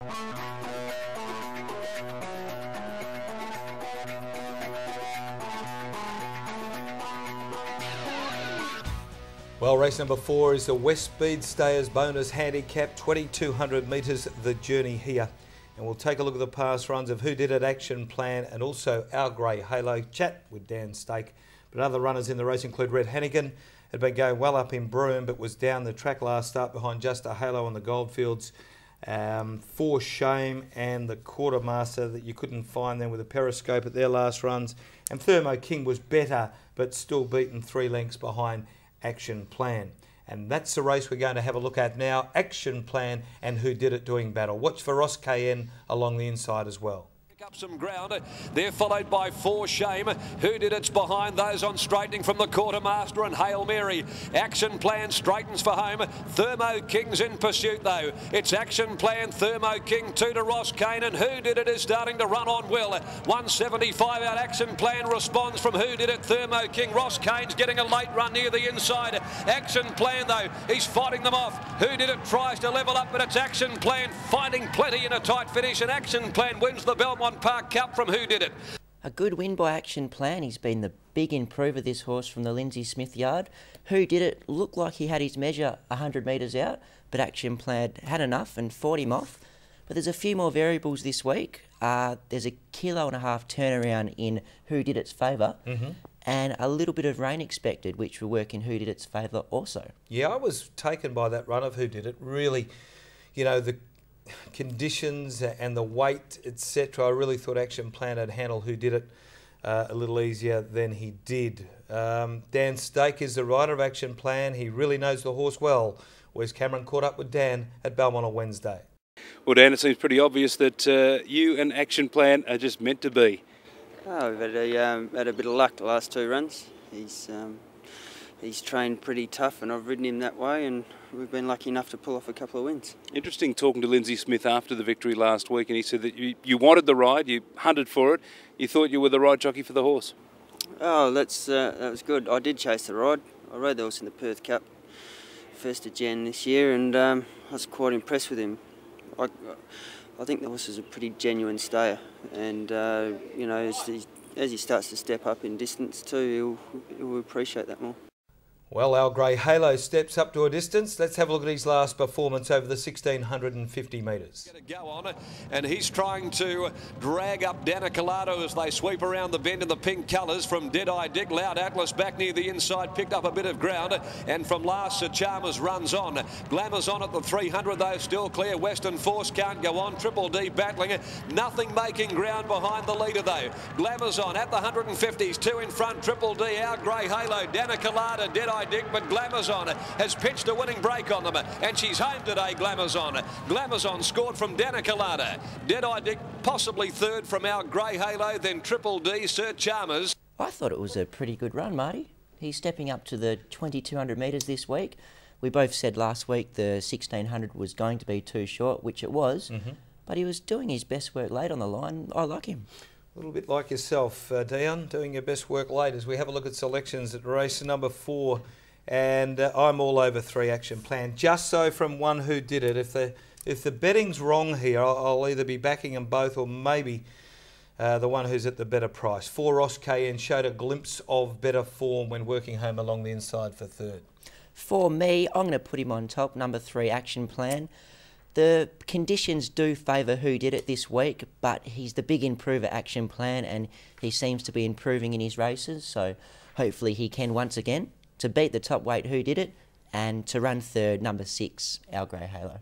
Well, race number 4 is the West Speed Stayers bonus handicap, 2200 metres the journey here. And we'll take a look at the past runs of Who Did It, Action Plan, and also Our Grey Halo. Chat with Dan Stake. But other runners in the race include Red Hannigan, had been going well up in Broome, but was down the track last start behind Just a Halo on the Goldfields. For Shame and the Quartermaster that you couldn't find them with a periscope at their last runs. And Thermo King was better, but still beaten 3 lengths behind Action Plan. And that's the race we're going to have a look at now. Action Plan and Who Did It doing battle. Watch for Ross KN along the inside as well. Up some ground. They're followed by For Shame. Who Did It's behind those on straightening from the Quartermaster and Hail Mary. Action Plan straightens for home. Thermo King's in pursuit though. It's Action Plan, Thermo King, 2 to Ross Kane, and Who Did It is starting to run on well. 175 out. Action Plan responds from Who Did It, Thermo King. Ross Kane's getting a late run near the inside. Action Plan though, he's fighting them off. Who Did It tries to level up, but it's Action Plan finding plenty in a tight finish, and Action Plan wins the Belmont Park Cup from Who Did It. A good win by Action Plan. He's been the big improver, this horse from the Lindsay Smith yard. Who Did It looked like he had his measure 100 metres out, but Action Plan had enough and fought him off. But there's a few more variables this week. There's a 1.5 kilo turnaround in Who Did It's favour, and a little bit of rain expected, which will work in Who Did It's favour also. Yeah, I was taken by that run of Who Did It. Really, you know, the conditions and the weight, etc. I really thought Action Plan had handled Who Did It a little easier than he did. Dan Stake is the rider of Action Plan. He really knows the horse well. Wes Cameron caught up with Dan at Belmont on Wednesday. Well, Dan, it seems pretty obvious that you and Action Plan are just meant to be. Oh, we've had a bit of luck the last 2 runs. He's trained pretty tough, and I've ridden him that way, and we've been lucky enough to pull off a couple of wins. Interesting talking to Lindsay Smith after the victory last week, and he said that you wanted the ride, you hunted for it, you thought you were the right jockey for the horse. Oh, that was good. I did chase the ride. I rode the horse in the Perth Cup, 1st of Jan this year, and I was quite impressed with him. I think the horse is a pretty genuine stayer, and you know, as he starts to step up in distance too, he'll appreciate that more. Well, Our Grey Halo steps up to a distance. Let's have a look at his last performance over the 1650 metres. Go on, and he's trying to drag up Danicolado as they sweep around the bend in the pink colours from Deadeye Dick. Loud Atlas back near the inside, picked up a bit of ground, and from last Sir Chalmers runs on. Glamour's on at the 300 though, still clear. Western Force can't go on. Triple D battling, nothing making ground behind the leader though. Glamour's on at the 150s, 2 in front. Triple D, Our Grey Halo, Danicolado, Deadeye Dick, but Glamazon has pitched a winning break on them, and she's home today. Glamazon scored from Danicolada. Deadeye Dick possibly 3rd from Our Grey Halo, then Triple D, Sir Chalmers. I thought it was a pretty good run, Marty. He's stepping up to the 2200 metres this week. We both said last week the 1600 was going to be too short, which it was, but he was doing his best work late on the line. I like him. A little bit like yourself, Dion, doing your best work late as we have a look at selections at race number 4. And I'm all over 3 Action Plan. Just so from one Who Did It. If the betting's wrong here, I'll either be backing them both or maybe the one who's at the better price. 4 Ross KN showed a glimpse of better form when working home along the inside for 3rd. For me, I'm going to put him on top, number 3 Action Plan. The conditions do favour Who Did It this week, but he's the big improver, Action Plan, and he seems to be improving in his races, so hopefully he can once again to beat the top weight Who Did It and to run 3rd, number 6 Our Grey Halo.